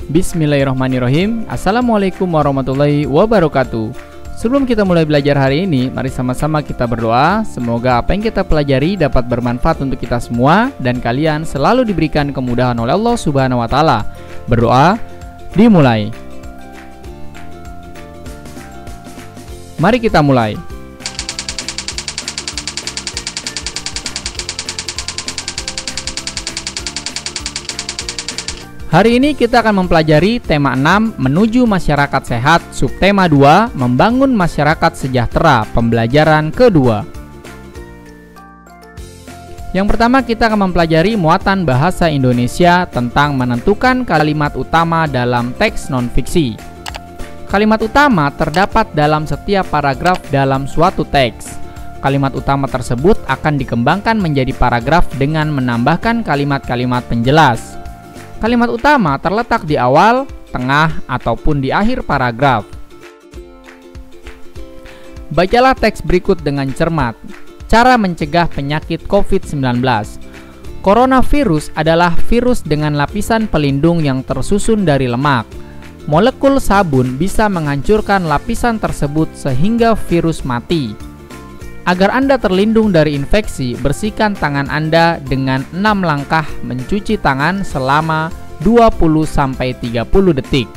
Bismillahirrahmanirrahim. Assalamualaikum warahmatullahi wabarakatuh. Sebelum kita mulai belajar hari ini, mari sama-sama kita berdoa. Semoga apa yang kita pelajari dapat bermanfaat untuk kita semua dan kalian selalu diberikan kemudahan oleh Allah Subhanahu wa taala. Berdoa dimulai. Mari kita mulai. Hari ini kita akan mempelajari tema 6 menuju masyarakat sehat, subtema 2 membangun masyarakat sejahtera, pembelajaran kedua. Yang pertama kita akan mempelajari muatan bahasa Indonesia tentang menentukan kalimat utama dalam teks non-fiksi. Kalimat utama terdapat dalam setiap paragraf dalam suatu teks. Kalimat utama tersebut akan dikembangkan menjadi paragraf dengan menambahkan kalimat-kalimat penjelas. Kalimat utama terletak di awal, tengah, ataupun di akhir paragraf. Bacalah teks berikut dengan cermat. Cara mencegah penyakit COVID-19. Coronavirus adalah virus dengan lapisan pelindung yang tersusun dari lemak. Molekul sabun bisa menghancurkan lapisan tersebut sehingga virus mati. Agar Anda terlindung dari infeksi, bersihkan tangan Anda dengan 6 langkah mencuci tangan selama 20-30 detik.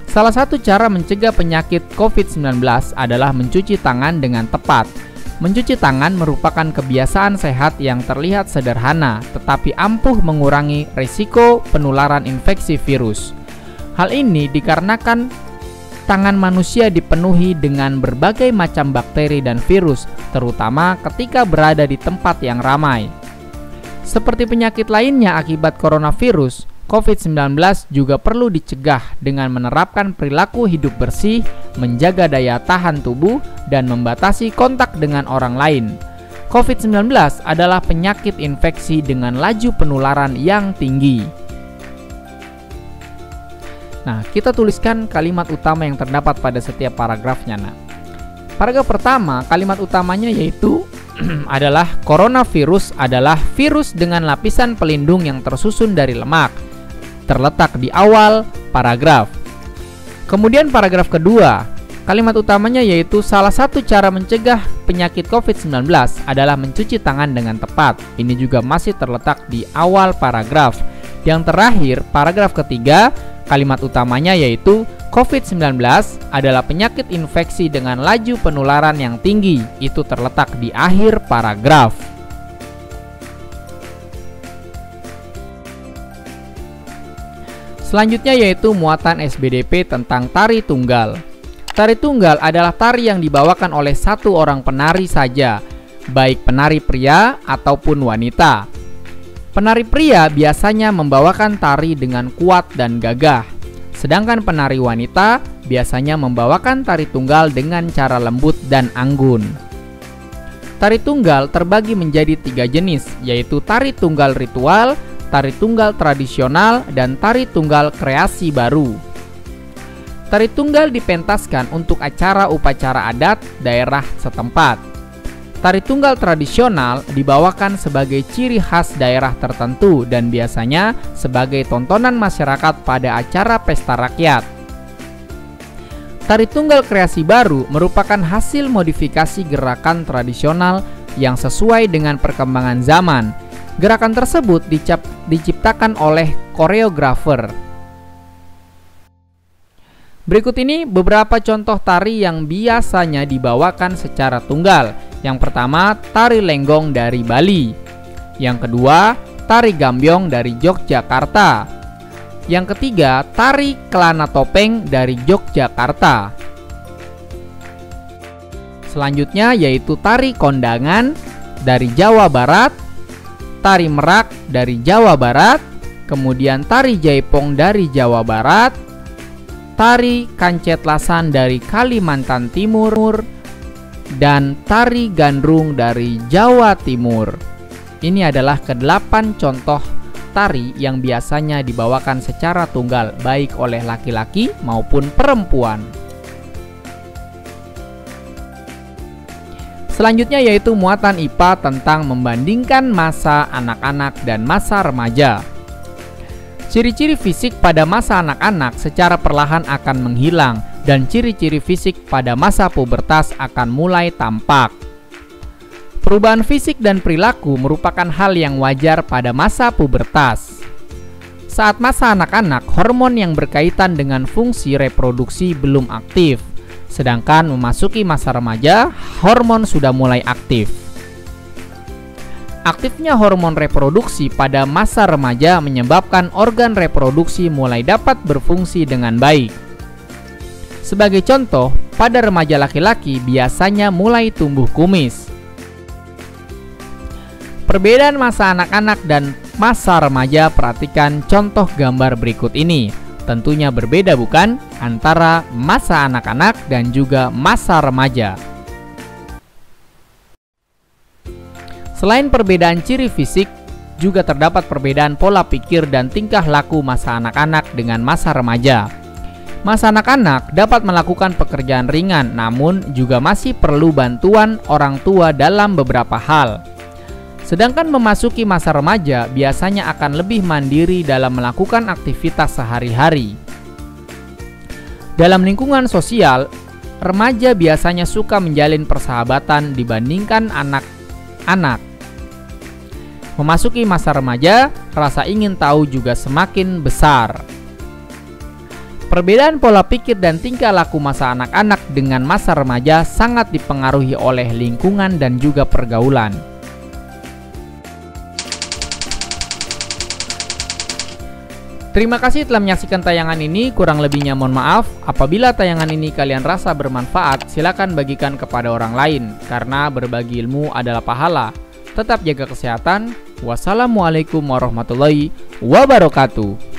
Salah satu cara mencegah penyakit COVID-19 adalah mencuci tangan dengan tepat. Mencuci tangan merupakan kebiasaan sehat yang terlihat sederhana, tetapi ampuh mengurangi risiko penularan infeksi virus. Hal ini dikarenakan tangan manusia dipenuhi dengan berbagai macam bakteri dan virus, terutama ketika berada di tempat yang ramai. Seperti penyakit lainnya akibat coronavirus, COVID-19 juga perlu dicegah dengan menerapkan perilaku hidup bersih, menjaga daya tahan tubuh, dan membatasi kontak dengan orang lain. COVID-19 adalah penyakit infeksi dengan laju penularan yang tinggi. Nah, kita tuliskan kalimat utama yang terdapat pada setiap paragrafnya. Nah, paragraf pertama, kalimat utamanya yaitu adalah coronavirus adalah virus dengan lapisan pelindung yang tersusun dari lemak. Terletak di awal paragraf. Kemudian paragraf kedua, kalimat utamanya yaitu salah satu cara mencegah penyakit COVID-19 adalah mencuci tangan dengan tepat. Ini juga masih terletak di awal paragraf. Yang terakhir, paragraf ketiga, kalimat utamanya yaitu COVID-19 adalah penyakit infeksi dengan laju penularan yang tinggi. Itu terletak di akhir paragraf. Selanjutnya yaitu muatan SBDP tentang tari tunggal. Tari tunggal adalah tari yang dibawakan oleh satu orang penari saja, baik penari pria ataupun wanita. Penari pria biasanya membawakan tari dengan kuat dan gagah, sedangkan penari wanita biasanya membawakan tari tunggal dengan cara lembut dan anggun. Tari tunggal terbagi menjadi 3 jenis, yaitu tari tunggal ritual, tari tunggal tradisional, dan tari tunggal kreasi baru. Tari tunggal dipentaskan untuk acara upacara adat daerah setempat. Tari tunggal tradisional dibawakan sebagai ciri khas daerah tertentu dan biasanya sebagai tontonan masyarakat pada acara pesta rakyat. Tari tunggal kreasi baru merupakan hasil modifikasi gerakan tradisional yang sesuai dengan perkembangan zaman. Gerakan tersebut diciptakan oleh koreografer. Berikut ini beberapa contoh tari yang biasanya dibawakan secara tunggal. Yang pertama, tari lenggong dari Bali. Yang kedua, tari gambyong dari Yogyakarta. Yang ketiga, tari kelana topeng dari Yogyakarta. Selanjutnya yaitu tari kondangan dari Jawa Barat, tari merak dari Jawa Barat, kemudian tari jaipong dari Jawa Barat, tari kancetlasan dari Kalimantan Timur, dan tari gandrung dari Jawa Timur. Ini adalah ke-8 contoh tari yang biasanya dibawakan secara tunggal baik oleh laki-laki maupun perempuan. Selanjutnya yaitu muatan IPA tentang membandingkan masa anak-anak dan masa remaja. Ciri-ciri fisik pada masa anak-anak secara perlahan akan menghilang dan ciri-ciri fisik pada masa pubertas akan mulai tampak. Perubahan fisik dan perilaku merupakan hal yang wajar pada masa pubertas. Saat masa anak-anak, hormon yang berkaitan dengan fungsi reproduksi belum aktif, sedangkan memasuki masa remaja, hormon sudah mulai aktif. Aktifnya hormon reproduksi pada masa remaja menyebabkan organ reproduksi mulai dapat berfungsi dengan baik. Sebagai contoh, pada remaja laki-laki biasanya mulai tumbuh kumis. Perbedaan masa anak-anak dan masa remaja, perhatikan contoh gambar berikut ini. Tentunya berbeda bukan? Antara masa anak-anak dan juga masa remaja. Selain perbedaan ciri fisik, juga terdapat perbedaan pola pikir dan tingkah laku masa anak-anak dengan masa remaja. Masa anak-anak dapat melakukan pekerjaan ringan, namun juga masih perlu bantuan orang tua dalam beberapa hal. Sedangkan memasuki masa remaja biasanya akan lebih mandiri dalam melakukan aktivitas sehari-hari. Dalam lingkungan sosial, remaja biasanya suka menjalin persahabatan dibandingkan anak-anak. Memasuki masa remaja, rasa ingin tahu juga semakin besar. Perbedaan pola pikir dan tingkah laku masa anak-anak dengan masa remaja sangat dipengaruhi oleh lingkungan dan juga pergaulan. Terima kasih telah menyaksikan tayangan ini, kurang lebihnya mohon maaf. Apabila tayangan ini kalian rasa bermanfaat, silakan bagikan kepada orang lain, karena berbagi ilmu adalah pahala. Tetap jaga kesehatan. Wassalamualaikum warahmatullahi wabarakatuh.